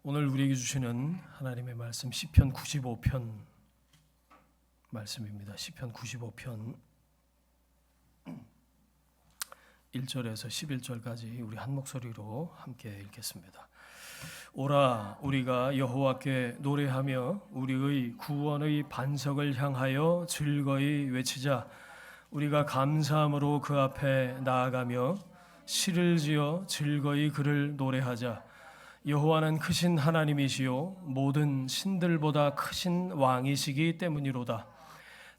오늘 우리에게 주시는 하나님의 말씀 시편 95편 말씀입니다. 시편 95편 1절에서 11절까지 우리 한 목소리로 함께 읽겠습니다. 오라 우리가 여호와께 노래하며 우리의 구원의 반석을 향하여 즐거이 외치자. 우리가 감사함으로 그 앞에 나아가며 시를 지어 즐거이 그를 노래하자. 여호와는 크신 하나님이시요 모든 신들보다 크신 왕이시기 때문이로다.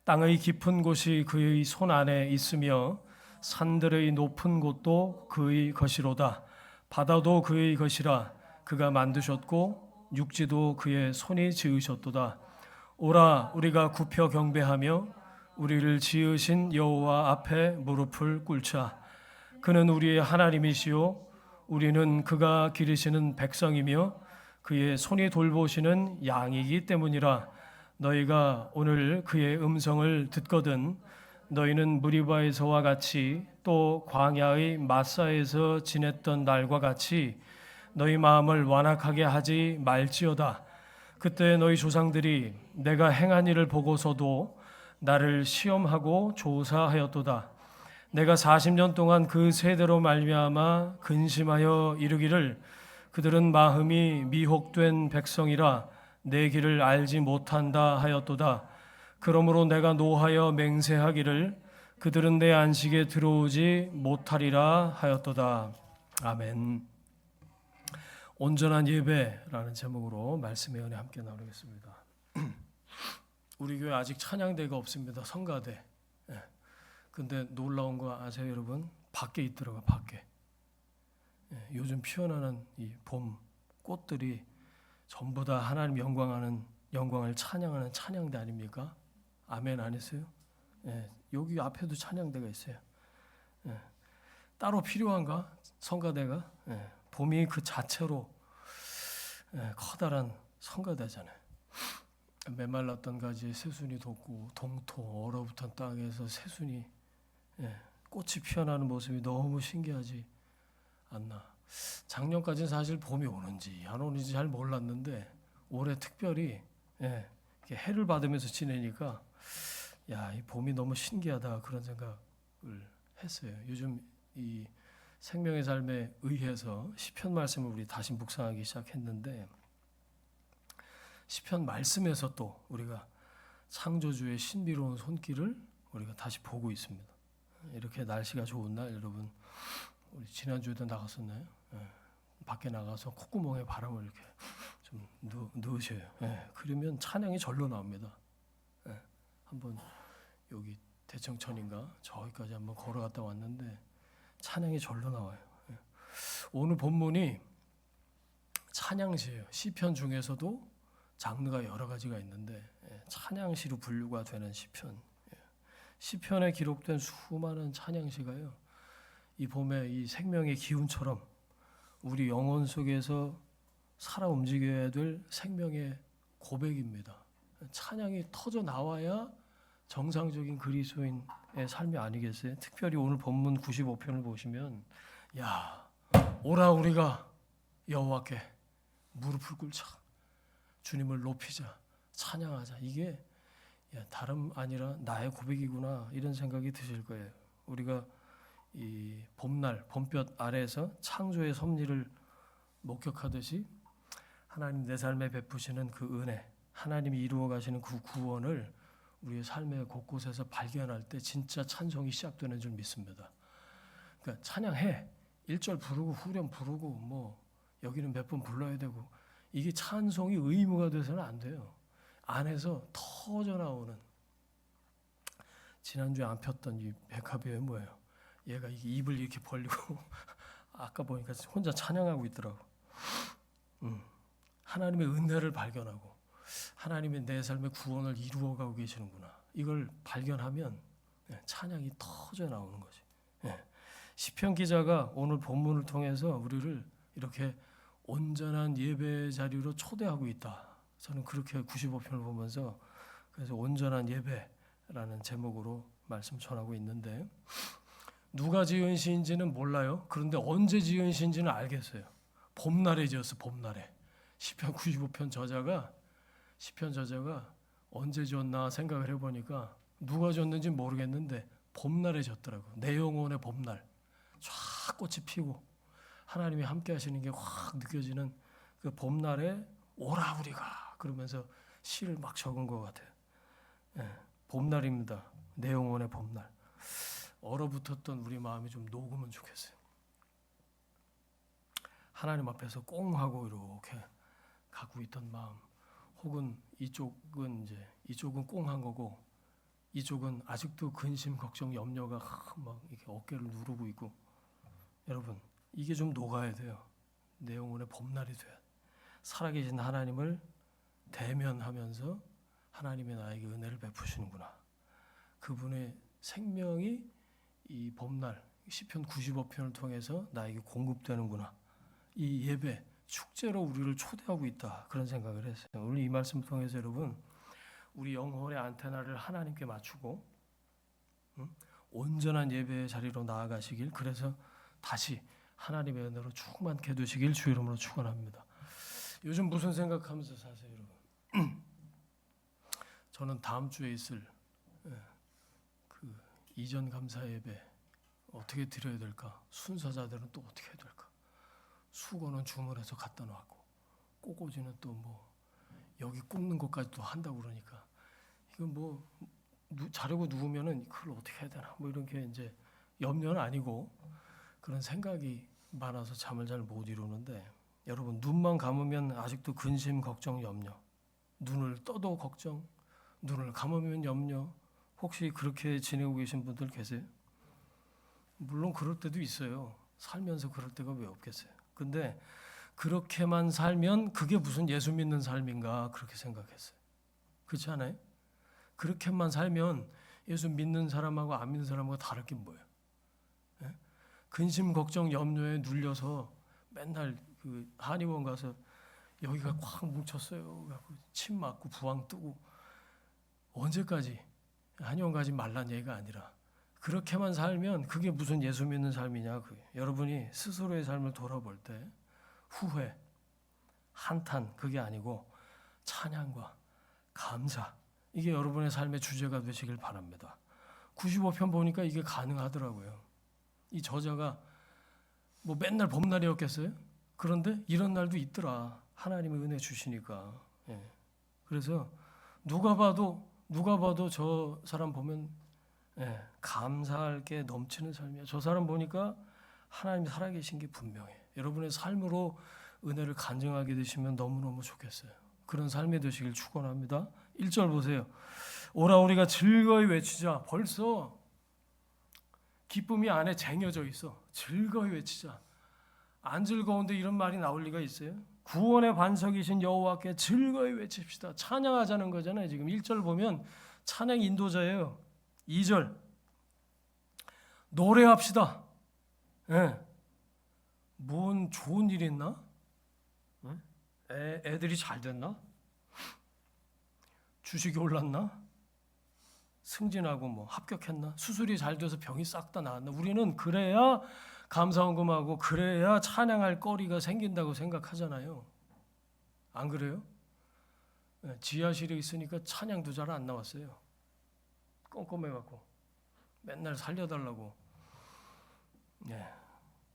땅의 깊은 곳이 그의 손 안에 있으며 산들의 높은 곳도 그의 것이로다. 바다도 그의 것이라. 그가 만드셨고 육지도 그의 손이 지으셨도다. 오라 우리가 굽혀 경배하며 우리를 지으신 여호와 앞에 무릎을 꿇자. 그는 우리의 하나님이시요 우리는 그가 기르시는 백성이며 그의 손이 돌보시는 양이기 때문이라. 너희가 오늘 그의 음성을 듣거든 너희는 무리바에서와 같이 또 광야의 마사에서 지냈던 날과 같이 너희 마음을 완악하게 하지 말지어다. 그때 너희 조상들이 내가 행한 일을 보고서도 나를 시험하고 조사하였도다. 내가 40년 동안 그 세대로 말미암아 근심하여 이르기를 그들은 마음이 미혹된 백성이라 내 길을 알지 못한다 하였도다. 그러므로 내가 노하여 맹세하기를 그들은 내 안식에 들어오지 못하리라 하였도다. 아멘. 온전한 예배라는 제목으로 말씀의 은혜 함께 나누겠습니다. 우리 교회 아직 찬양대가 없습니다. 성가대. 근데 놀라운 거 아세요, 여러분? 밖에 있더라고요. 밖에. 요즘 피어나는 이 봄 꽃들이 전부 다 하나님 영광을 찬양하는 찬양대 아닙니까? 아멘 아니세요? 여기 앞에도 찬양대가 있어요. 따로 필요한가? 성가대가? 봄이 그 자체로 커다란 성가대잖아요. 메말랐던 가지에 새순이 돋고 동토 얼어붙은 땅에서 새순이 꽃이 피어나는 모습이 너무 신기하지 않나. 작년까지는 사실 봄이 오는지 안 오는지 잘 몰랐는데 올해 특별히 이렇게 해를 받으면서 지내니까 이 봄이 너무 신기하다 그런 생각을 했어요. 요즘 이 생명의 삶에 의해서 시편 말씀을 우리 다시 묵상하기 시작했는데 시편 말씀에서 또 우리가 창조주의 신비로운 손길을 우리가 다시 보고 있습니다. 이렇게 날씨가 좋은 날 여러분 우리 지난주에도 나갔었나요? 밖에 나가서 콧구멍에 바람을 이렇게 좀 넣으셔요. 그러면 찬양이 절로 나옵니다. 한번 여기 대청천인가 저기까지 한번 걸어갔다 왔는데 찬양이 절로 나와요. 오늘 본문이 찬양시예요. 시편 중에서도 장르가 여러 가지가 있는데 찬양시로 분류가 되는 시편. 시편에 기록된 수많은 찬양시가요. 이 봄에 이 생명의 기운처럼 우리 영혼 속에서 살아 움직여야 될 생명의 고백입니다. 찬양이 터져 나와야 정상적인 그리스도인의 삶이 아니겠어요? 특별히 오늘 본문 95편을 보시면 오라 우리가 여호와께 무릎을 꿇자. 주님을 높이자. 찬양하자. 이게 다름 아니라 나의 고백이구나 이런 생각이 드실 거예요. 우리가 이 봄날 봄볕 아래에서 창조의 섭리를 목격하듯이 하나님 내 삶에 베푸시는 그 은혜, 하나님이 이루어 가시는 그 구원을 우리의 삶의 곳곳에서 발견할 때 진짜 찬송이 시작되는 줄 믿습니다. 그러니까 찬양해 1절 부르고 후렴 부르고 뭐 여기는 몇 번 불러야 되고 이게 찬송이 의무가 돼서는 안 돼요. 안에서 터져 나오는. 지난주에 안 폈던 이 백합이 뭐예요? 얘가 입을 이렇게 벌리고 아까 보니까 혼자 찬양하고 있더라고. 하나님의 은혜를 발견하고 하나님의 내 삶의 구원을 이루어가고 계시는구나. 이걸 발견하면 찬양이 터져 나오는 거지. 시편 기자가 오늘 본문을 통해서 우리를 이렇게 온전한 예배 자리로 초대하고 있다. 저는 그렇게 95편을 보면서 그래서 온전한 예배라는 제목으로 말씀 전하고 있는데 누가 지은 시인지는 몰라요. 그런데 언제 지은 시인지는 알겠어요. 봄날에 지었어. 봄날에. 시편 95편 저자가 언제 졌나 생각을 해보니까 누가 졌는지 모르겠는데 봄날에 졌더라고. 내 영혼의 봄날. 쫙 꽃이 피고 하나님이 함께 하시는 게 확 느껴지는 그 봄날에 오라 우리가 그러면서 시를 막 적은 것 같아요. 예, 봄날입니다. 내 영혼의 봄날. 얼어붙었던 우리 마음이 좀 녹으면 좋겠어요. 하나님 앞에서 꽁 하고 이렇게 갖고 있던 마음, 혹은 이쪽은 꽁한 거고 이쪽은 아직도 근심, 걱정, 염려가 막 이렇게 어깨를 누르고 있고, 여러분 이게 좀 녹아야 돼요. 내 영혼의 봄날이 돼야 돼. 살아계신 하나님을 대면하면서 하나님의 나에게 은혜를 베푸시는구나. 그분의 생명이 이 봄날 시편 95편을 통해서 나에게 공급되는구나. 이 예배 축제로 우리를 초대하고 있다. 그런 생각을 했어요. 오늘 이 말씀 통해서 여러분 우리 영혼의 안테나를 하나님께 맞추고 온전한 예배의 자리로 나아가시길, 그래서 다시 하나님의 은혜로 충만케 되시길 주 이름으로 축원합니다. 요즘 무슨 생각하면서 사세요, 여러분? 저는 다음 주에 있을 그 이전 감사 예배 어떻게 드려야 될까? 순서자들은 또 어떻게 해야 될까? 수건은 주문해서 갖다 놨고 꼬꼬지는 또 뭐 여기 꽂는 것까지 또 한다고 그러니까 이건 뭐 자려고 누우면은 그걸 어떻게 해야 되나 뭐 이렇게 이제 염려는 아니고 그런 생각이 많아서 잠을 잘 못 이루는데, 여러분 눈만 감으면 아직도 근심, 걱정, 염려, 눈을 떠도 걱정, 눈을 감으면 염려. 혹시 그렇게 지내고 계신 분들 계세요? 물론 그럴 때도 있어요. 살면서 그럴 때가 왜 없겠어요. 근데 그렇게만 살면 그게 무슨 예수 믿는 삶인가 그렇게 생각했어요. 그렇지 않아요? 그렇게만 살면 예수 믿는 사람하고 안 믿는 사람하고 다를 게 뭐예요? 예? 근심, 걱정, 염려에 눌려서 맨날 그 한의원 가서 여기가 꽉 뭉쳤어요. 침 맞고 부항 뜨고 언제까지 한의원 가지 말란 얘기가 아니라 그렇게만 살면 그게 무슨 예수 믿는 삶이냐. 여러분이 스스로의 삶을 돌아볼 때 후회, 한탄 그게 아니고 찬양과 감사, 이게 여러분의 삶의 주제가 되시길 바랍니다. 95편 보니까 이게 가능하더라고요. 이 저자가 뭐 맨날 봄날이었겠어요? 그런데 이런 날도 있더라. 하나님의 은혜 주시니까. 예. 그래서 누가 봐도 저 사람 보면 감사할 게 넘치는 삶이야. 저 사람 보니까 하나님이 살아계신 게 분명해. 여러분의 삶으로 은혜를 간증하게 되시면 너무너무 좋겠어요. 그런 삶이 되시길 축원합니다. 1절 보세요. 오라 우리가 즐거이 외치자. 벌써 기쁨이 안에 쟁여져 있어. 즐거이 외치자. 안 즐거운데 이런 말이 나올 리가 있어요? 구원의 반석이신 여호와께 즐거이 외칩시다. 찬양하자는 거잖아요. 지금 1절 보면 찬양 인도자예요. 2절 노래합시다. 예. 뭔 좋은 일 있나? 애들이 잘 됐나? 주식이 올랐나? 승진하고 뭐 합격했나? 수술이 잘 돼서 병이 싹 다 나았나? 우리는 그래야 감사헌금하고 그래야 찬양할 거리가 생긴다고 생각하잖아요. 안 그래요? 지하실에 있으니까 찬양도 잘 안 나왔어요. 껌껌해갖고 맨날 살려달라고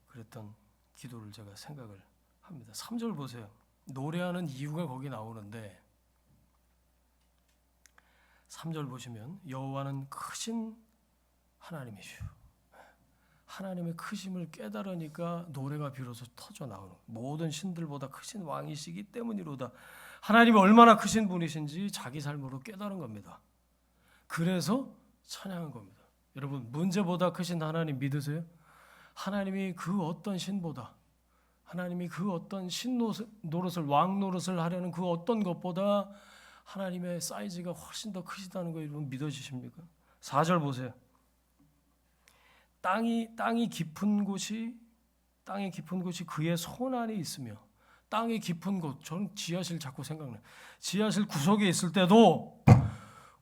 그랬던 기도를 제가 생각을 합니다. 3절 보세요. 노래하는 이유가 거기 나오는데 3절 보시면 여호와는 크신 하나님이시오. 하나님의 크심을 깨달으니까 노래가 비로소 터져 나오는, 모든 신들보다 크신 왕이시기 때문이로다. 하나님이 얼마나 크신 분이신지 자기 삶으로 깨달은 겁니다. 그래서 찬양한 겁니다. 여러분 문제보다 크신 하나님 믿으세요? 하나님이 그 어떤 신보다, 하나님이 그 어떤 신 노릇을, 왕 노릇을 하려는 그 어떤 것보다 하나님의 사이즈가 훨씬 더 크시다는 거 여러분 믿어지십니까? 4절 보세요. 땅이 깊은 곳이 그의 손 안에 있으며, 땅이 깊은 곳, 저는 지하실 자꾸 생각나요. 지하실 구석에 있을 때도,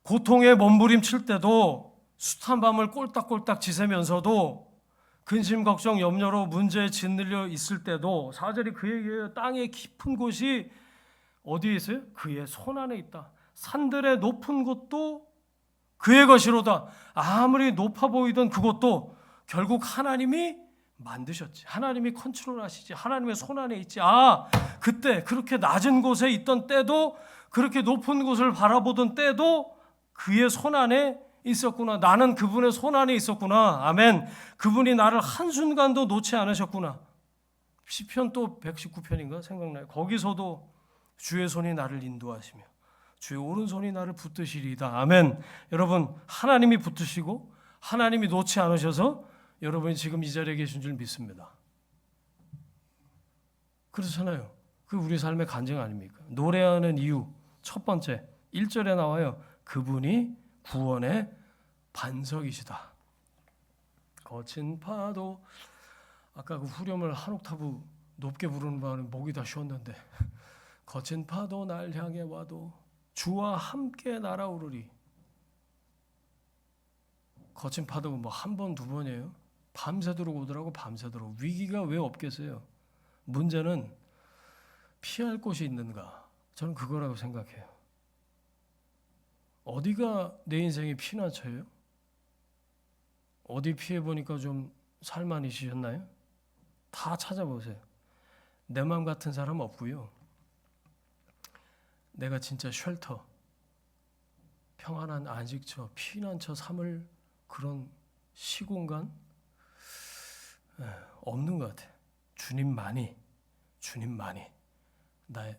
고통에 몸부림칠 때도, 숱한 밤을 꼴딱꼴딱 지새면서도, 근심 걱정 염려로 문제에 짓눌려 있을 때도, 4절이 그 얘기예요. 땅의 깊은 곳이 어디에 있어요? 그의 손 안에 있다. 산들의 높은 곳도 그의 것이로다. 아무리 높아 보이던 그것도 결국 하나님이 만드셨지. 하나님이 컨트롤하시지. 하나님의 손 안에 있지. 그때 그렇게 낮은 곳에 있던 때도, 그렇게 높은 곳을 바라보던 때도 그의 손 안에 있었구나. 나는 그분의 손 안에 있었구나. 아멘. 그분이 나를 한순간도 놓지 않으셨구나. 시편 또 119편인가 생각나요. 거기서도 주의 손이 나를 인도하시며 주의 오른손이 나를 붙드시리이다. 아멘. 여러분, 하나님이 붙드시고 하나님이 놓지 않으셔서 여러분이 지금 이 자리에 계신 줄 믿습니다. 그렇잖아요. 그 우리 삶의 간증 아닙니까? 노래하는 이유 첫 번째 1절에 나와요. 그분이 구원의 반석이시다. 거친 파도, 아까 그 후렴을 한 옥타브 높게 부르는 바람에 목이 다 쉬었는데, 거친 파도 날 향해 와도 주와 함께 날아오르리. 거친 파도가 뭐 한 번, 두 번이에요? 밤새도록 오더라고. 밤새도록. 위기가 왜 없겠어요? 문제는 피할 곳이 있는가? 저는 그거라고 생각해요. 어디가 내 인생의 피난처예요? 어디 피해보니까 좀 살만해지셨나요? 다 찾아보세요. 내 마음 같은 사람 없고요. 내가 진짜 쉘터, 평안한 안식처, 피난처 삼을 그런 시공간 없는 것 같아요. 주님만이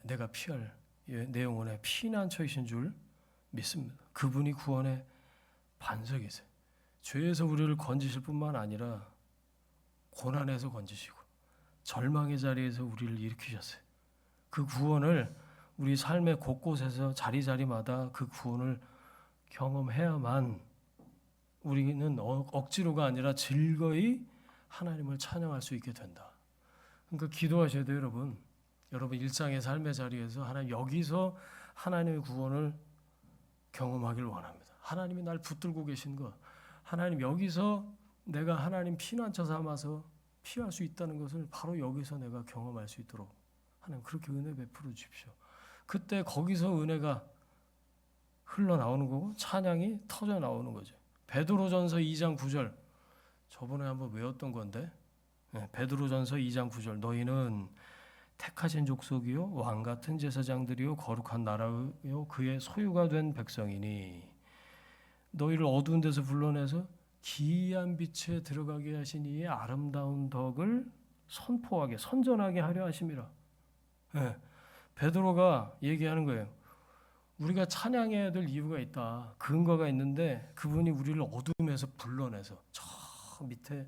내가 피할 내 영혼의 피난처이신 줄 믿습니다. 그분이 구원의 반석이세요. 죄에서 우리를 건지실 뿐만 아니라 고난에서 건지시고 절망의 자리에서 우리를 일으키셨어요. 그 구원을 우리 삶의 곳곳에서 자리자리마다 그 구원을 경험해야만 우리는 억지로가 아니라 즐거이 하나님을 찬양할 수 있게 된다. 그러니까 기도하셔야 돼요, 여러분. 여러분 일상의 삶의 자리에서 하나님, 여기서 하나님의 구원을 경험하길 원합니다. 하나님이 날 붙들고 계신 것, 하나님 여기서 내가 하나님 피난처 삼아서 피할 수 있다는 것을 바로 여기서 내가 경험할 수 있도록 하나님 그렇게 은혜 베풀어 주십시오. 그때 거기서 은혜가 흘러나오는 거고 찬양이 터져 나오는 거죠. 베드로전서 2장 9절 저번에 한번 외웠던 건데, 베드로전서 2장 9절 너희는 택하신 족속이요 왕 같은 제사장들이요 거룩한 나라요 그의 소유가 된 백성이니 너희를 어두운 데서 불러내서 기이한 빛에 들어가게 하신 이의 아름다운 덕을 선포하게 선전하게 하려 하심이라. 베드로가 얘기하는 거예요. 우리가 찬양해야 될 이유가 있다. 근거가 있는데 그분이 우리를 어둠에서 불러내서 저 밑에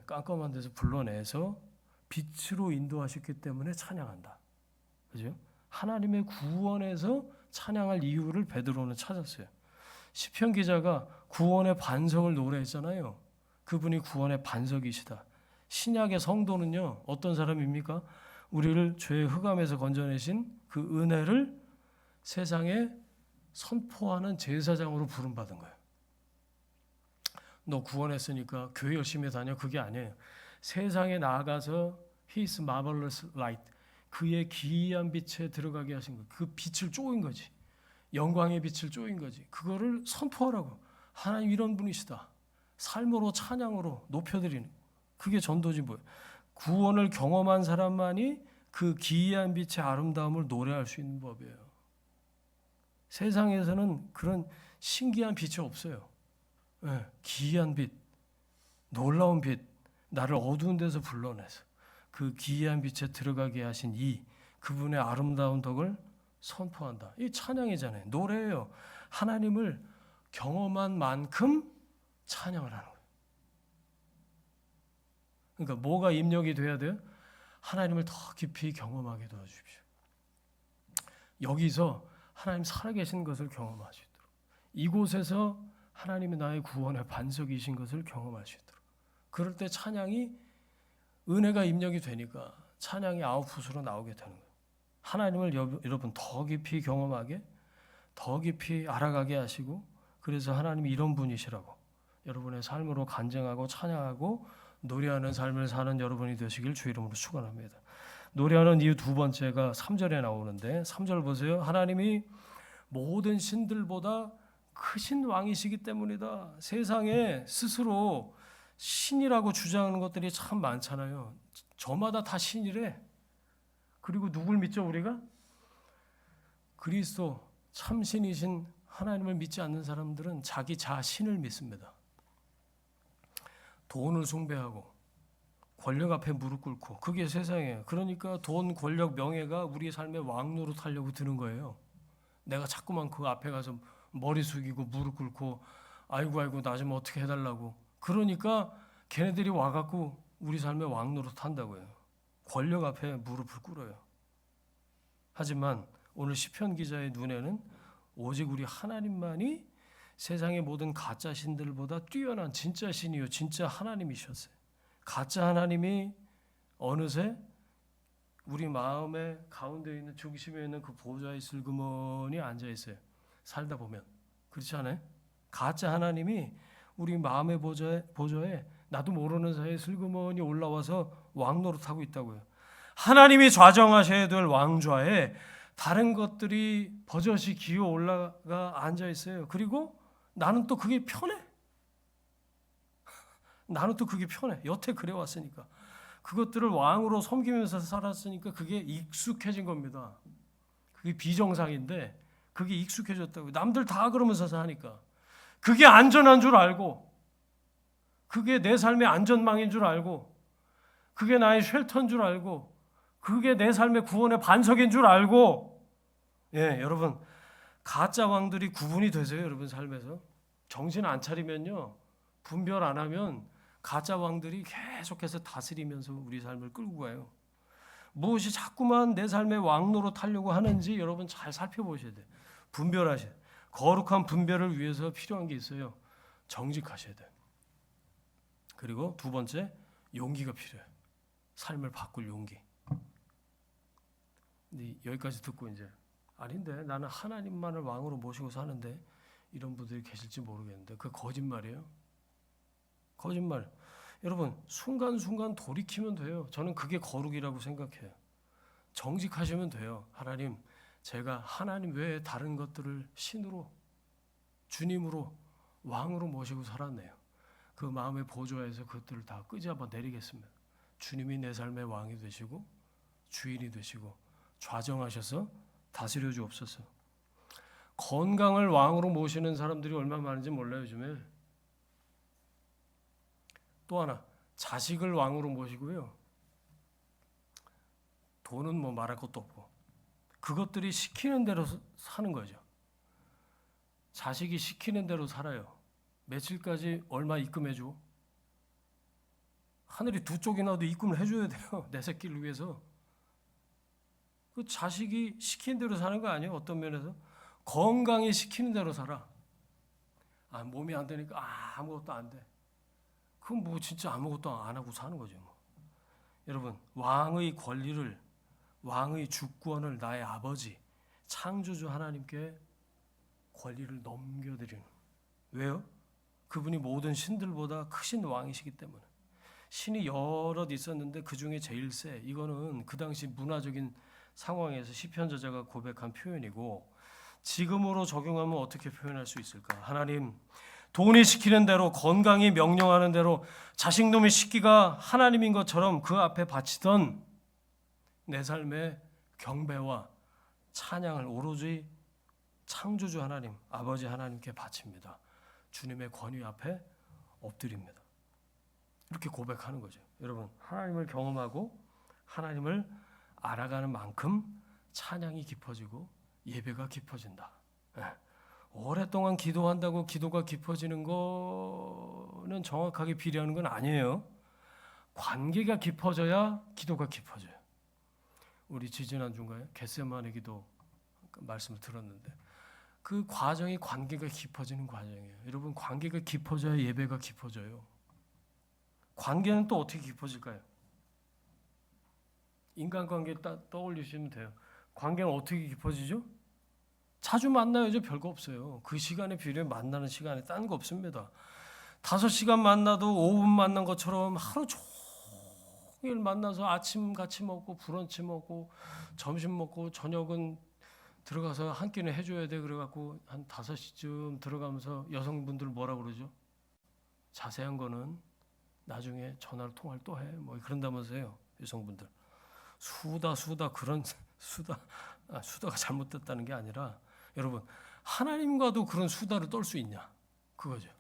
깜깜한 데서 불러내서 빛으로 인도하셨기 때문에 찬양한다. 그죠? 하나님의 구원에서 찬양할 이유를 베드로는 찾았어요. 시편 기자가 구원의 반석을 노래했잖아요. 그분이 구원의 반석이시다. 신약의 성도는요, 어떤 사람입니까? 우리를 죄의 흑암에서 건져내신 그 은혜를 세상에 선포하는 제사장으로 부름받은 거예요. 너 구원했으니까 교회 열심히 다녀. 그게 아니에요. 세상에 나아가서 His marvelous light, 그의 기이한 빛에 들어가게 하신 거. 그 빛을 쪼인 거지. 영광의 빛을 쪼인 거지. 그거를 선포하라고. 하나님 이런 분이시다. 삶으로 찬양으로 높여드리는. 그게 전도지 뭐예요. 구원을 경험한 사람만이 그 기이한 빛의 아름다움을 노래할 수 있는 법이에요. 세상에서는 그런 신기한 빛이 없어요. 기이한 빛, 놀라운 빛, 나를 어두운 데서 불러내서 그 기이한 빛에 들어가게 하신 이 그분의 아름다운 덕을 선포한다. 이 찬양이잖아요. 노래예요. 하나님을 경험한 만큼 찬양을 하는 거예요. 그러니까 뭐가 입력이 돼야 돼요? 하나님을 더 깊이 경험하게 도와주십시오. 여기서 하나님 살아계신 것을 경험할 수 있도록, 이곳에서 하나님이 나의 구원의 반석이신 것을 경험할 수 있도록. 그럴 때 찬양이 은혜가 입력이 되니까 찬양이 아웃풋으로 나오게 되는 거예요. 하나님을 여러분 더 깊이 경험하게, 더 깊이 알아가게 하시고, 그래서 하나님이 이런 분이시라고 여러분의 삶으로 간증하고 찬양하고 노래하는 삶을 사는 여러분이 되시길 주 이름으로 축원합니다. 노래하는 이유 두 번째가 3절에 나오는데 3절 보세요. 하나님이 모든 신들보다 크신 왕이시기 때문이다. 세상에 스스로 신이라고 주장하는 것들이 참 많잖아요. 저마다 다 신이래. 그리고 누굴 믿죠 우리가? 그리스도 참신이신 하나님을 믿지 않는 사람들은 자기 자신을 믿습니다. 돈을 숭배하고 권력 앞에 무릎 꿇고 그게 세상이에요. 그러니까 돈, 권력, 명예가 우리의 삶의 왕노릇 하려고 드는 거예요. 내가 자꾸만 그 앞에 가서 머리 숙이고 무릎 꿇고 아이고 나 좀 어떻게 해달라고. 그러니까 걔네들이 와갖고 우리 삶의 왕노릇 한다고요. 권력 앞에 무릎을 꿇어요. 하지만 오늘 시편 기자의 눈에는 오직 우리 하나님만이 세상의 모든 가짜 신들보다 뛰어난 진짜 신이요 진짜 하나님이셨어요. 가짜 하나님이 어느새 우리 마음의 가운데 있는 중심에 있는 그 보좌에 슬그머니 앉아 있어요. 살다 보면 그렇지 않아요? 가짜 하나님이 우리 마음의 보좌에 나도 모르는 사이에 슬그머니 올라와서 왕노릇하고 있다고요. 하나님이 좌정하셔야 될 왕좌에 다른 것들이 버젓이 기어 올라가 앉아 있어요. 그리고 나는 또 그게 편해. 나는 또 그게 편해. 여태 그래 왔으니까. 그것들을 왕으로 섬기면서 살았으니까 그게 익숙해진 겁니다. 그게 비정상인데 그게 익숙해졌다고요. 남들 다 그러면서 사니까. 그게 안전한 줄 알고 그게 내 삶의 안전망인 줄 알고 그게 나의 쉘터인 줄 알고 그게 내 삶의 구원의 반석인 줄 알고 여러분 가짜 왕들이 구분이 되세요. 여러분 삶에서 정신 안 차리면요. 분별 안 하면 가짜 왕들이 계속해서 다스리면서 우리 삶을 끌고 가요. 무엇이 자꾸만 내 삶의 왕노로 타려고 하는지 여러분 잘 살펴보셔야 돼요. 분별하셔야 돼요. 거룩한 분별을 위해서 필요한 게 있어요. 정직하셔야 돼요. 그리고 두 번째, 용기가 필요해요. 삶을 바꿀 용기. 근데 여기까지 듣고 이제 아닌데 나는 하나님만을 왕으로 모시고 사는데 이런 분들이 계실지 모르겠는데 그 거짓말이에요. 거짓말. 여러분 순간순간 돌이키면 돼요. 저는 그게 거룩이라고 생각해요. 정직하시면 돼요. 하나님 제가 하나님 외에 다른 것들을 신으로 주님으로 왕으로 모시고 살았네요. 그 마음의 보좌에서 그것들을 다 끄집어 내리겠습니다. 주님이 내 삶의 왕이 되시고 주인이 되시고 좌정하셔서 다스려 주옵소서. 건강을 왕으로 모시는 사람들이 얼마나 많은지 몰라요 요즘에. 또 하나 자식을 왕으로 모시고요. 돈은 뭐 말할 것도 없고 그것들이 시키는 대로 사는 거죠. 자식이 시키는 대로 살아요. 며칠까지 얼마 입금해줘. 하늘이 두 쪽이 나도 입금을 해줘야 돼요. 내 새끼를 위해서. 그 자식이 시키는 대로 사는 거 아니에요? 어떤 면에서 건강히 시키는 대로 살아. 몸이 안 되니까 아무것도 안 돼. 그럼 뭐 진짜 아무것도 안 하고 사는 거죠. 뭐. 여러분 왕의 권리를 왕의 주권을 나의 아버지 창조주 하나님께 권리를 넘겨드리는. 왜요? 그분이 모든 신들보다 크신 왕이시기 때문에. 신이 여럿 있었는데 그 중에 제일 세. 이거는 그 당시 문화적인 상황에서 시편 저자가 고백한 표현이고 지금으로 적용하면 어떻게 표현할 수 있을까? 하나님 돈이 시키는 대로 건강이 명령하는 대로 자식놈이 시키가 하나님인 것처럼 그 앞에 바치던 내 삶의 경배와 찬양을 오로지 창조주 하나님 아버지 하나님께 바칩니다. 주님의 권위 앞에 엎드립니다. 이렇게 고백하는 거죠. 여러분 하나님을 경험하고 하나님을 알아가는 만큼 찬양이 깊어지고 예배가 깊어진다. 오랫동안 기도한다고 기도가 깊어지는 거는 정확하게 비례하는 건 아니에요. 관계가 깊어져야 기도가 깊어져요. 우리 지지난주인가요? 겟세마네 기도 말씀을 들었는데 그 과정이 관계가 깊어지는 과정이에요. 여러분 관계가 깊어져야 예배가 깊어져요. 관계는 또 어떻게 깊어질까요? 인간관계 떠올리시면 돼요. 관계는 어떻게 깊어지죠? 자주 만나야죠. 별거 없어요. 그 시간에 비례해 만나는 시간에 딴 거 없습니다. 5시간 만나도 5분 만난 것처럼 하루 종일 만나서 아침 같이 먹고 브런치 먹고 점심 먹고 저녁은 들어가서 한 끼는 해줘야 돼. 그래갖고 한 5시쯤 들어가면서 여성분들 뭐라 그러죠? 자세한 거는 나중에 전화로 통화를 또 해. 뭐 그런다면서요. 여성분들. 수다 그런 수다가 잘못됐다는 게 아니라 여러분 하나님과도 그런 수다를 떨 수 있냐? 그거죠.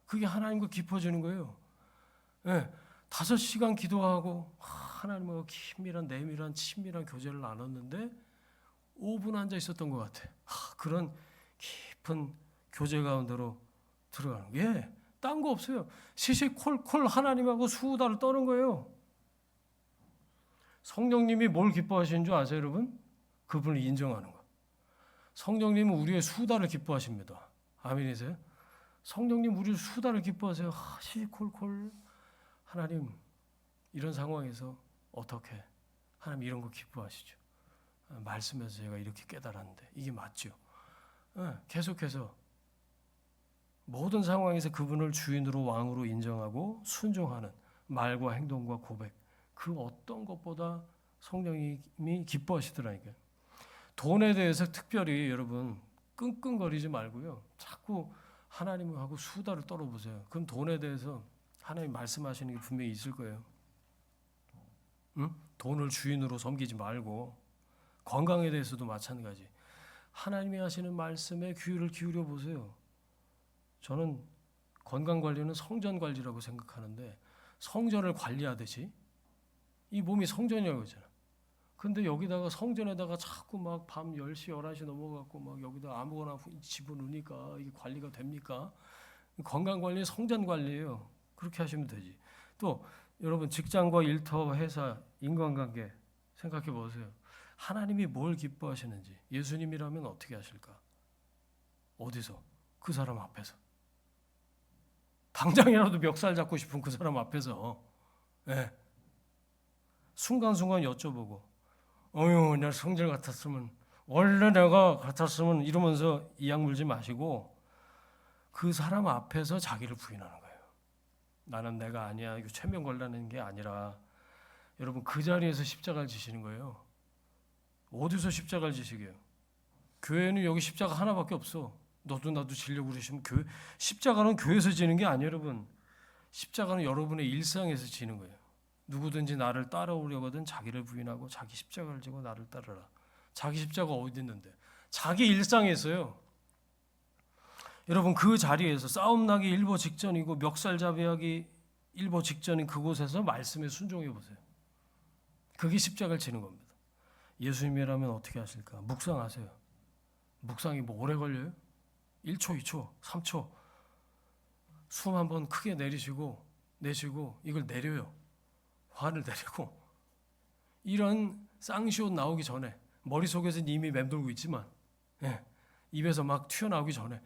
그게 하나님과 깊어지는 거예요. 네, 5시간 기도하고 하나님과 긴밀한 내밀한 친밀한 교제를 나눴는데 5분 앉아 있었던 것 같아. 그런 깊은 교제 가운데로 들어가는 게 딴 거 없어요. 시시콜콜 하나님하고 수다를 떠는 거예요. 성령님이 뭘 기뻐하시는 줄 아세요, 여러분? 그분을 인정하는 거. 성령님은 우리의 수다를 기뻐하십니다. 아멘이세요? 성령님 우리 수다를 기뻐하세요. 시시콜콜 하나님 이런 상황에서 어떻게 하나님 이런 거 기뻐하시죠? 말씀에서 제가 이렇게 깨달았는데 이게 맞죠? 계속해서 모든 상황에서 그분을 주인으로 왕으로 인정하고 순종하는 말과 행동과 고백 그 어떤 것보다 성령님이 기뻐하시더라니까요. 돈에 대해서 특별히 여러분 끙끙거리지 말고요. 자꾸 하나님하고 수다를 떨어보세요. 그럼 돈에 대해서 하나님 말씀하시는 게 분명히 있을 거예요. 응? 돈을 주인으로 섬기지 말고 건강에 대해서도 마찬가지. 하나님이 하시는 말씀에 귀를 기울여 보세요. 저는 건강관리는 성전관리라고 생각하는데 성전을 관리하듯이 이 몸이 성전이라고 하잖아요. 근데 여기다가 성전에다가 자꾸 막 밤 10시, 11시 넘어가고 막 여기다 아무거나 집어넣으니까 이게 관리가 됩니까? 건강관리는 성전관리예요. 그렇게 하시면 되지. 또 여러분 직장과 일터, 회사, 인간관계 생각해 보세요. 하나님이 뭘 기뻐하시는지 예수님이라면 어떻게 하실까? 어디서? 그 사람 앞에서. 당장이라도 멱살 잡고 싶은 그 사람 앞에서 네. 순간순간 여쭤보고 내 성질 같았으면 원래 내가 같았으면 이러면서 이악 물지 마시고 그 사람 앞에서 자기를 부인하는 거예요. 나는 내가 아니야. 이거 최면 걸라는 게 아니라 여러분 그 자리에서 십자가를 지시는 거예요. 어디서 십자가를 지시게요? 교회는 여기 십자가 하나밖에 없어. 너도 나도 지려고 그러시면 십자가는 교회에서 지는 게 아니에요, 여러분. 십자가는 여러분의 일상에서 지는 거예요. 누구든지 나를 따라오려거든 자기를 부인하고 자기 십자가를 지고 나를 따르라. 자기 십자가 어디 있는데? 자기 일상에서요. 여러분 그 자리에서 싸움 나기 일보 직전이고 멱살잡이하기 일보 직전인 그곳에서 말씀에 순종해 보세요. 그게 십자가를 지는 겁니다. 예수님이라면 어떻게 하실까? 묵상하세요. 묵상이 뭐 오래 걸려요? 1초, 2초, 3초. 숨 한번 크게 내쉬고 이걸 내려요. 화를 내리고 이런 쌍시옷 나오기 전에 머릿속에서는 이미 맴돌고 있지만 입에서 막 튀어나오기 전에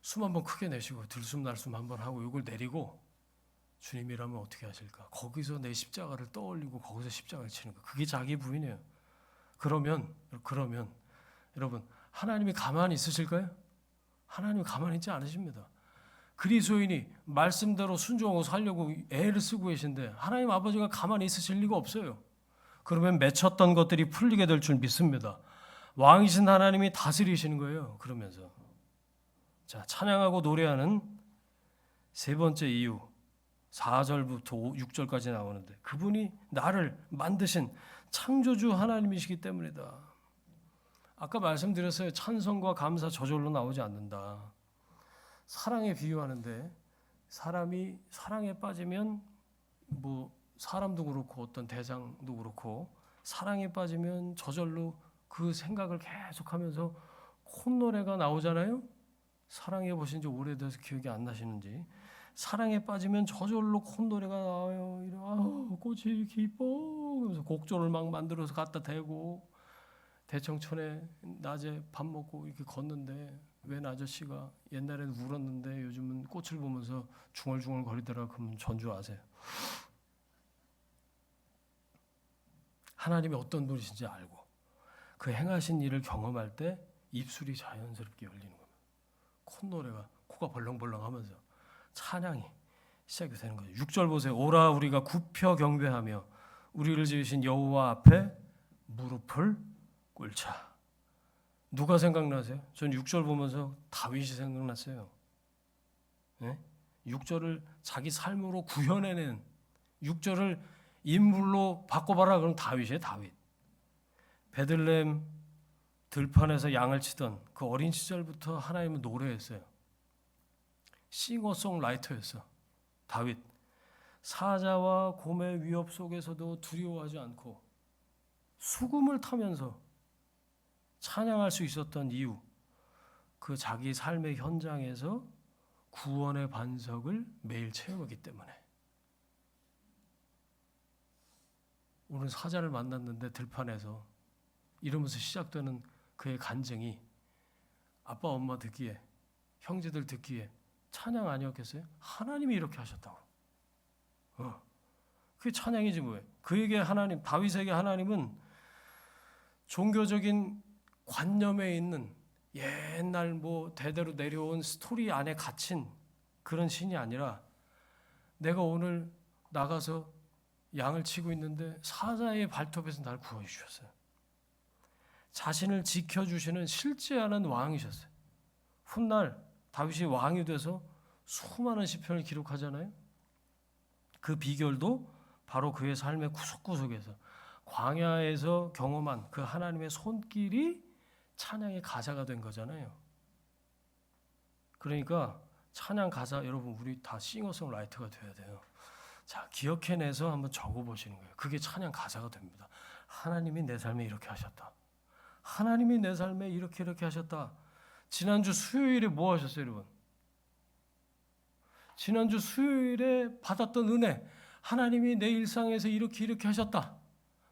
숨 한번 크게 내쉬고 들숨 날숨 한번 하고 이걸 내리고 주님이라면 어떻게 하실까? 거기서 내 십자가를 떠올리고 거기서 십자가를 치는 거. 그게 자기 부인이에요. 그러면 여러분 하나님이 가만히 있으실까요? 하나님이 가만히 있지 않으십니다. 그리스도인이 말씀대로 순종하고 살려고 애를 쓰고 계신데 하나님 아버지가 가만히 있으실 리가 없어요. 그러면 맺혔던 것들이 풀리게 될 줄 믿습니다. 왕이신 하나님이 다스리시는 거예요. 그러면서 자 찬양하고 노래하는 세 번째 이유 4절부터 6절까지 나오는데 그분이 나를 만드신 창조주 하나님이시기 때문이다. 아까 말씀드렸어요. 찬송과 감사 저절로 나오지 않는다. 사랑에 비유하는데 사람이 사랑에 빠지면 뭐 사람도 그렇고 어떤 대상도 그렇고 사랑에 빠지면 저절로 그 생각을 계속하면서 콧노래가 나오잖아요. 사랑해 보신 지 오래돼서 기억이 안 나시는지 사랑에 빠지면 저절로 콧노래가 나와요. 꽃이 기뻐. 그래서 곡조를 막 만들어서 갖다 대고 대청천에 낮에 밥 먹고 이렇게 걷는데 웬 아저씨가 옛날에는 울었는데 요즘은 꽃을 보면서 중얼중얼 거리더라. 그러면 전주 아세요. 하나님이 어떤 분이신지 알고 그 행하신 일을 경험할 때 입술이 자연스럽게 열리는 겁니다. 콧노래가 코가 벌렁벌렁하면서 찬양이 시작이 되는 거죠. 6절 보세요. 오라 우리가 굽혀 경배하며 우리를 지으신 여호와 앞에 무릎을 꿇자. 누가 생각나세요? 전 6절 보면서 다윗이 생각났어요. 네? 6절을 자기 삶으로 구현해낸 6절을 인물로 바꿔봐라. 그럼 다윗이에요. 다윗. 베들레헴 들판에서 양을 치던 그 어린 시절부터 하나님은 노래했어요. 싱어송라이터였어. 다윗. 사자와 곰의 위협 속에서도 두려워하지 않고 수금을 타면서 찬양할 수 있었던 이유, 그 자기 삶의 현장에서 구원의 반석을 매일 체험하기 때문에. 오늘 사자를 만났는데 들판에서 이러면서 시작되는 그의 간증이 아빠 엄마 듣기에, 형제들 듣기에 찬양 아니었겠어요? 하나님이 이렇게 하셨다고. 그게 찬양이지 뭐예요. 그에게 하나님, 다윗에게 하나님은 종교적인 관념에 있는 옛날 대대로 내려온 스토리 안에 갇힌 그런 신이 아니라, 내가 오늘 나가서 양을 치고 있는데 사자의 발톱에서 날 구원해 주셨어요. 자신을 지켜주시는 실제하는 왕이셨어요. 훗날 다윗이 왕이 돼서 수많은 시편을 기록하잖아요. 그 비결도 바로 그의 삶의 구석구석에서, 광야에서 경험한 그 하나님의 손길이 찬양의 가사가 된 거잖아요. 그러니까 찬양 가사, 여러분 우리 다 싱어송라이터가 돼야 돼요. 자, 기억해내서 한번 적어보시는 거예요. 그게 찬양 가사가 됩니다. 하나님이 내 삶에 이렇게 하셨다. 하나님이 내 삶에 이렇게 하셨다. 지난주 수요일에 뭐 하셨어요, 여러분? 지난주 수요일에 받았던 은혜, 하나님이 내 일상에서 이렇게 하셨다.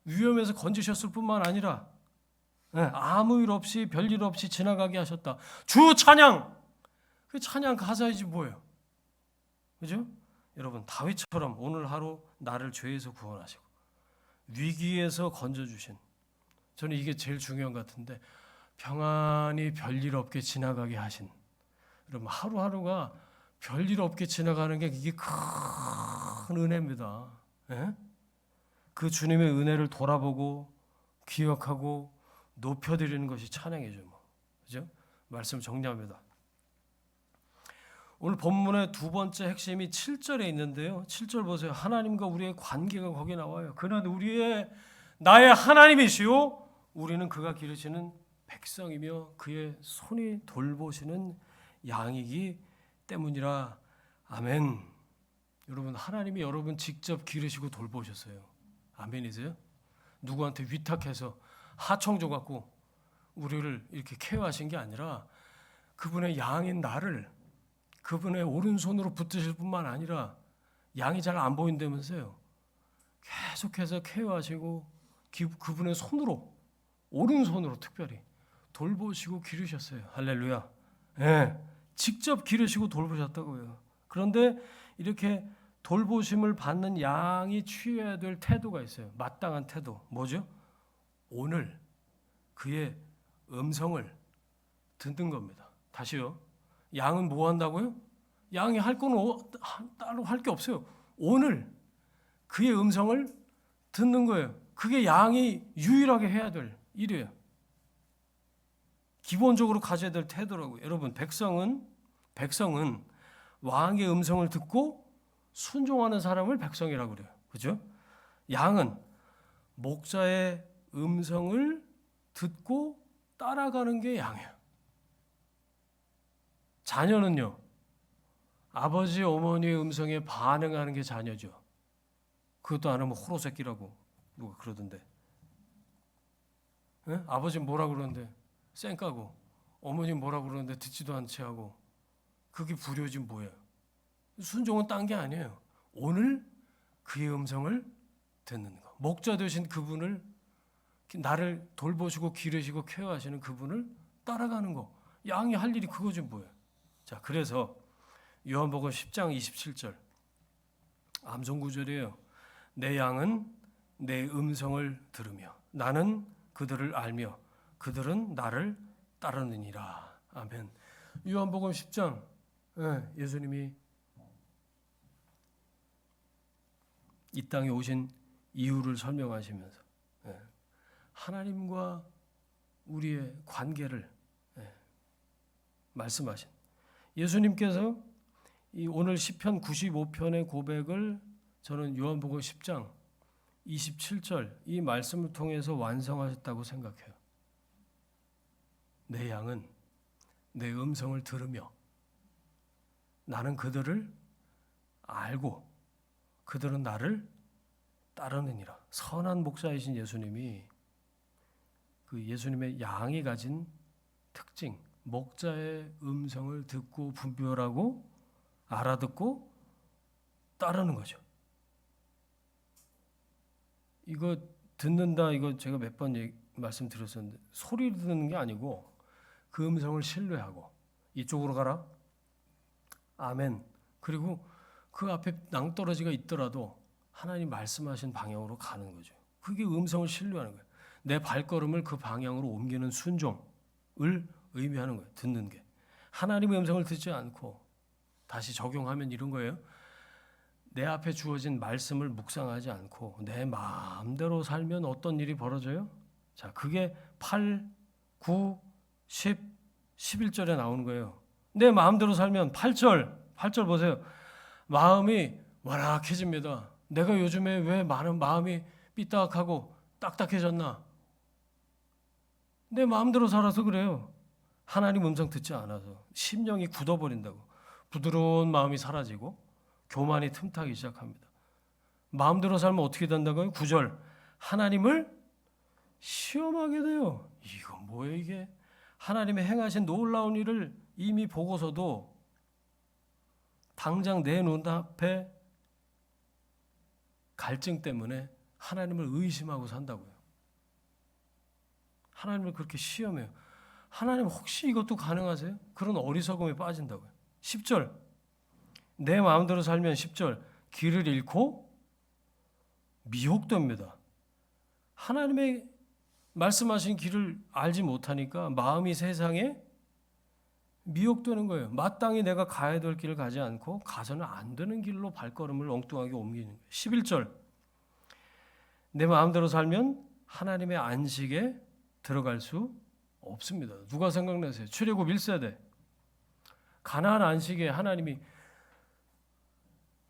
위험에서 건지셨을 뿐만 아니라 아무 일 없이 별일 없이 지나가게 하셨다. 주 찬양! 그 찬양 가사이지 뭐예요? 그죠? 여러분, 다윗처럼 오늘 하루 나를 죄에서 구원하시고 위기에서 건져주신, 저는 이게 제일 중요한 것 같은데, 평안히 별일 없게 지나가게 하신, 여러분 하루하루가 별일 없게 지나가는 게 이게 큰 은혜입니다. 예? 그 주님의 은혜를 돌아보고 기억하고 높여드리는 것이 찬양이죠. 그죠? 말씀 정리합니다. 오늘 본문의 두 번째 핵심이 7절에 있는데요. 7절 보세요. 하나님과 우리의 관계가 거기에 나와요. 그는 나의 하나님이시요 우리는 그가 기르시는 백성이며 그의 손이 돌보시는 양이기 때문이라. 아멘. 여러분, 하나님이 여러분 직접 기르시고 돌보셨어요. 아멘이세요? 누구한테 위탁해서 하청조 갖고 우리를 이렇게 케어하신 게 아니라, 그분의 양인 나를 그분의 오른손으로 붙드실 뿐만 아니라, 양이 잘 안 보인다면서요, 계속해서 케어하시고 그분의 손으로, 오른손으로 특별히 돌보시고 기르셨어요. 할렐루야. 네, 직접 기르시고 돌보셨다고요. 그런데 이렇게 돌보심을 받는 양이 취해야 될 태도가 있어요. 마땅한 태도. 뭐죠? 오늘 그의 음성을 듣는 겁니다. 다시요. 양은 뭐 한다고요? 양이 할 건 따로 할 게 없어요. 오늘 그의 음성을 듣는 거예요. 그게 양이 유일하게 해야 될 일이에요. 기본적으로 가져야 될 태도라고요. 여러분, 백성은 왕의 음성을 듣고 순종하는 사람을 백성이라고 그래요. 그죠? 양은 목자의 음성을 듣고 따라가는 게 양이에요. 자녀는요, 아버지 어머니의 음성에 반응하는 게 자녀죠. 그것도 안 하면 호로새끼라고 누가 그러던데. 네? 아버지 뭐라 그러는데 쌩까고, 어머니 뭐라 그러는데 듣지도 않은 채 하고, 그게 불효지 뭐예요? 순종은 딴 게 아니에요. 오늘 그의 음성을 듣는 거. 목자 되신 그분을, 나를 돌보시고 기르시고 케어하시는 그분을 따라가는 거. 양이 할 일이 그거지 뭐예요. 자, 그래서 요한복음 10장 27절 암송 구절이에요. 내 양은 내 음성을 들으며 나는 그들을 알며 그들은 나를 따르느니라. 아멘. 요한복음 10장, 예수님이 이 땅에 오신 이유를 설명하시면서 하나님과 우리의 관계를 말씀하신 예수님께서 이 오늘 시편 95편의 고백을 저는 요한복음 10장 27절 이 말씀을 통해서 완성하셨다고 생각해요. 내 양은 내 음성을 들으며 나는 그들을 알고 그들은 나를 따르느니라. 선한 목자이신 예수님이 그 예수님의 양이 가진 특징, 목자의 음성을 듣고 분별하고 알아듣고 따르는 거죠. 이거 듣는다, 이거 제가 몇 번 말씀드렸었는데 소리를 듣는 게 아니고 그 음성을 신뢰하고 이쪽으로 가라. 아멘. 그리고 그 앞에 낭떠러지가 있더라도 하나님 말씀하신 방향으로 가는 거죠. 그게 음성을 신뢰하는 거예요. 내 발걸음을 그 방향으로 옮기는 순종을 의미하는 거예요. 듣는 게. 하나님의 음성을 듣지 않고 다시 적용하면 이런 거예요. 내 앞에 주어진 말씀을 묵상하지 않고 내 마음대로 살면 어떤 일이 벌어져요? 자, 그게 8, 9, 10, 11절에 나오는 거예요. 내 마음대로 살면 8절 보세요. 마음이 완악해집니다. 내가 요즘에 왜 많은 마음이 삐딱하고 딱딱해졌나? 내 마음대로 살아서 그래요. 하나님 음성 듣지 않아서 심령이 굳어버린다고. 부드러운 마음이 사라지고 교만이 틈타기 시작합니다. 마음대로 살면 어떻게 된다고요? 9절 하나님을 시험하게 돼요. 이거 뭐예요 이게? 하나님의 행하신 놀라운 일을 이미 보고서도 당장 내 눈앞에 갈증 때문에 하나님을 의심하고 산다고요. 하나님을 그렇게 시험해요. 하나님 혹시 이것도 가능하세요? 그런 어리석음에 빠진다고요. 10절 내 마음대로 살면 10절 길을 잃고 미혹됩니다. 하나님의 말씀하신 길을 알지 못하니까 마음이 세상에 미혹되는 거예요. 마땅히 내가 가야 될 길을 가지 않고 가서는 안 되는 길로 발걸음을 엉뚱하게 옮기는 거예요. 11절 내 마음대로 살면 하나님의 안식에 들어갈 수 없습니다. 누가 생각나세요? 출애굽 1세대 가나안 안식에 하나님이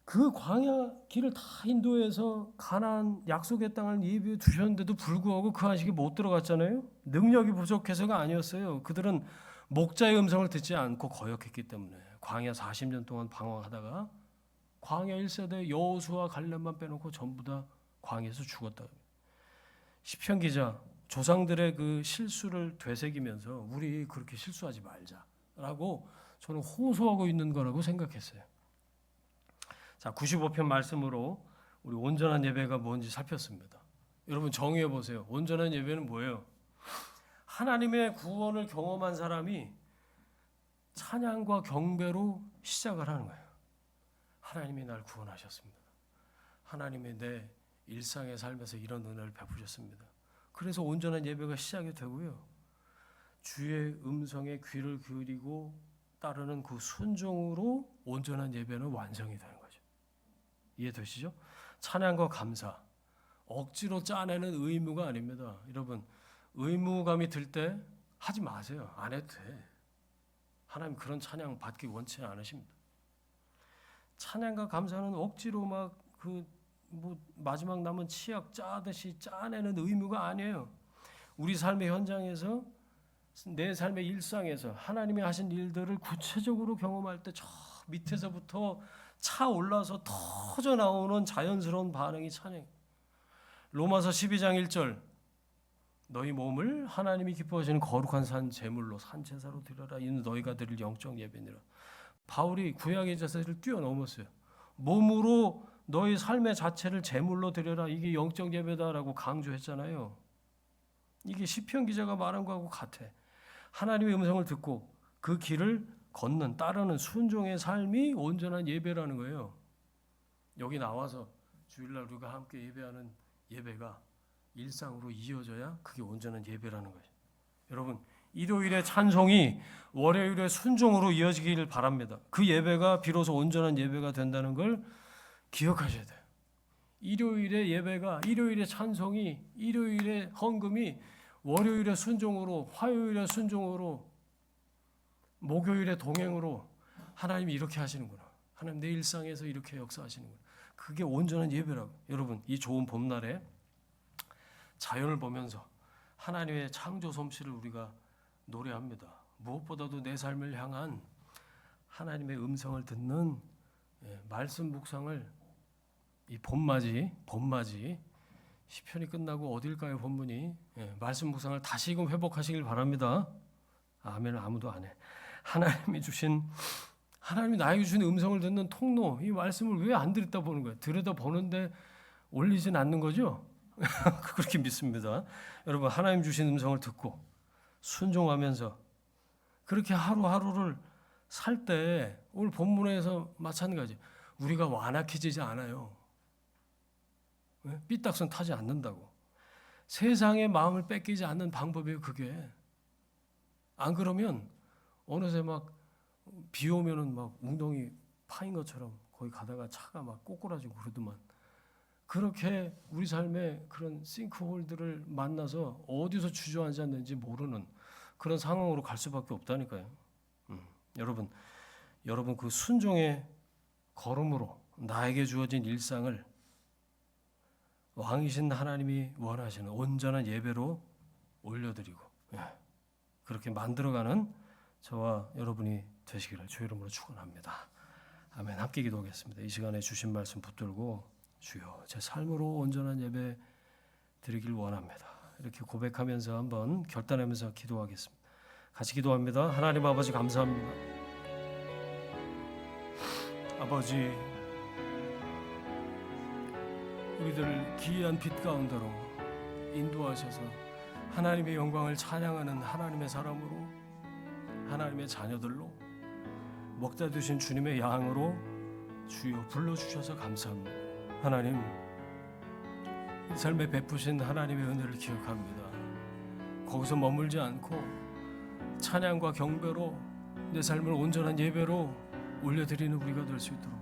그 광야 길을 다 인도해서 가나안 약속의 땅을 예비해 두셨는데도 불구하고 그 안식에 못 들어갔잖아요. 능력이 부족해서가 아니었어요. 그들은 목자의 음성을 듣지 않고 거역했기 때문에 광야 40년 동안 방황하다가 광야 1세대 여호수아 갈렙만 빼놓고 전부 다 광야에서 죽었다. 시편 기자 조상들의 그 실수를 되새기면서 우리 그렇게 실수하지 말자라고 저는 호소하고 있는 거라고 생각했어요. 자, 95편 말씀으로 우리 온전한 예배가 뭔지 살폈습니다. 여러분 정의해 보세요. 온전한 예배는 뭐예요? 하나님의 구원을 경험한 사람이 찬양과 경배로 시작을 하는 거예요. 하나님이 날 구원하셨습니다. 하나님이 내 일상의 삶에서 이런 은혜를 베푸셨습니다. 그래서 온전한 예배가 시작이 되고요. 주의 음성에 귀를 기울이고 따르는 그 순종으로 온전한 예배는 완성이 되는 거예요. 이해되시죠? 찬양과 감사 억지로 짜내는 의무가 아닙니다. 여러분 의무감이 들 때 하지 마세요. 안 해도 돼. 하나님 그런 찬양 받기 원치 않으십니다. 찬양과 감사는 억지로 막 마지막 남은 치약 짜듯이 짜내는 의무가 아니에요. 우리 삶의 현장에서 내 삶의 일상에서 하나님이 하신 일들을 구체적으로 경험할 때 저 밑에서부터 차 올라서 터져 나오는 자연스러운 반응이 찬양. 로마서 12장 1절 너희 몸을 하나님이 기뻐하시는 거룩한 산 제물로 산 제사로 드려라 이는 너희가 드릴 영적 예배니라. 바울이 구약의 제사를 뛰어넘었어요. 몸으로 너희 삶의 자체를 제물로 드려라 이게 영적 예배다라고 강조했잖아요. 이게 시편 기자가 말한 거하고 같아. 하나님의 음성을 듣고 그 길을 걷는 따르는 순종의 삶이 온전한 예배라는 거예요. 여기 나와서 주일날 우리가 함께 예배하는 예배가 일상으로 이어져야 그게 온전한 예배라는 거예요. 여러분 일요일의 찬송이 월요일의 순종으로 이어지기를 바랍니다. 그 예배가 비로소 온전한 예배가 된다는 걸 기억하셔야 돼요. 일요일에 예배가, 일요일에 찬송이, 일요일에 헌금이 월요일에 순종으로, 화요일에 순종으로, 목요일에 동행으로 하나님이 이렇게 하시는구나. 하나님 내 일상에서 이렇게 역사하시는구나. 그게 온전한 예배라고. 여러분, 이 좋은 봄날에 자연을 보면서 하나님의 창조 솜씨를 우리가 노래합니다. 무엇보다도 내 삶을 향한 하나님의 음성을 듣는 말씀 묵상을, 이 봄맞이 시편이 끝나고 어딜까요 본문이? 말씀 묵상을 다시금 회복하시길 바랍니다. 아멘을 아무도 안 해. 하나님이 나에게 주신 음성을 듣는 통로, 이 말씀을 왜 안 들여다보는 거예요? 들여다보는데 올리진 않는 거죠? 그렇게 믿습니다. 여러분, 하나님 주신 음성을 듣고 순종하면서 그렇게 하루하루를 살 때 오늘 본문에서 마찬가지, 우리가 완악해지지 않아요. 삐딱선 타지 않는다고. 세상의 마음을 뺏기지 않는 방법이에요. 그게. 안 그러면 어느새 막 비 오면은 막 웅덩이 파인 것처럼 거기 가다가 차가 막 꼬꾸라지고 그러더만. 그렇게 우리 삶에 그런 싱크홀들을 만나서 어디서 주저앉았는지 모르는 그런 상황으로 갈 수밖에 없다니까요. 여러분 그 순종의 걸음으로 나에게 주어진 일상을 왕이신 하나님이 원하시는 온전한 예배로 올려드리고 그렇게 만들어가는 저와 여러분이 되시기를 주 이름으로 축원합니다. 아멘. 함께 기도하겠습니다. 이 시간에 주신 말씀 붙들고 주여 제 삶으로 온전한 예배 드리길 원합니다. 이렇게 고백하면서 한번 결단하면서 기도하겠습니다. 같이 기도합니다. 하나님 아버지 감사합니다. 아버지, 우리들 기이한 빛 가운데로 인도하셔서 하나님의 영광을 찬양하는 하나님의 사람으로, 하나님의 자녀들로, 먹다 주신 주님의 양으로 주여 불러주셔서 감사합니다. 하나님, 이 삶에 베푸신 하나님의 은혜를 기억합니다. 거기서 머물지 않고 찬양과 경배로 내 삶을 온전한 예배로 올려드리는 우리가 될 수 있도록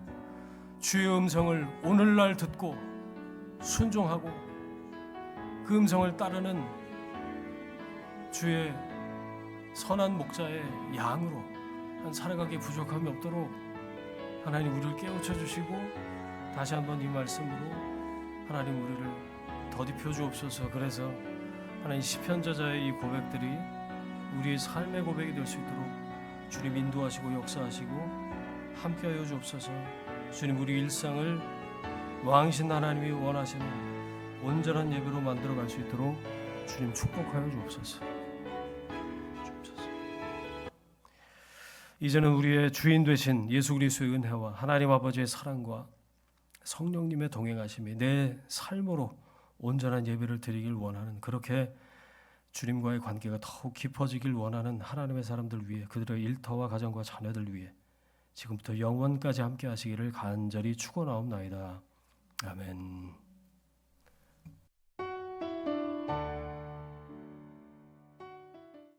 주의 음성을 오늘날 듣고 순종하고 그 음성을 따르는 주의 선한 목자의 양으로 한 살아가기에 부족함이 없도록 하나님 우리를 깨우쳐 주시고 다시 한번 이 말씀으로 하나님 우리를 더딥혀 주옵소서. 그래서 하나님 시편 저자의 이 고백들이 우리의 삶의 고백이 될 수 있도록 주님 인도하시고 역사하시고 함께하여 주옵소서. 주님, 우리 일상을 왕이신 하나님이 원하시는 온전한 예배로 만들어갈 수 있도록 주님 축복하여 주옵소서. 이제는 우리의 주인 되신 예수 그리스도의 은혜와 하나님 아버지의 사랑과 성령님의 동행하심이 내 삶으로 온전한 예배를 드리길 원하는, 그렇게 주님과의 관계가 더욱 깊어지길 원하는 하나님의 사람들 위해, 그들의 일터와 가정과 자녀들 위해 지금부터 영원까지 함께 하시기를 간절히 축원하옵나이다. 아멘.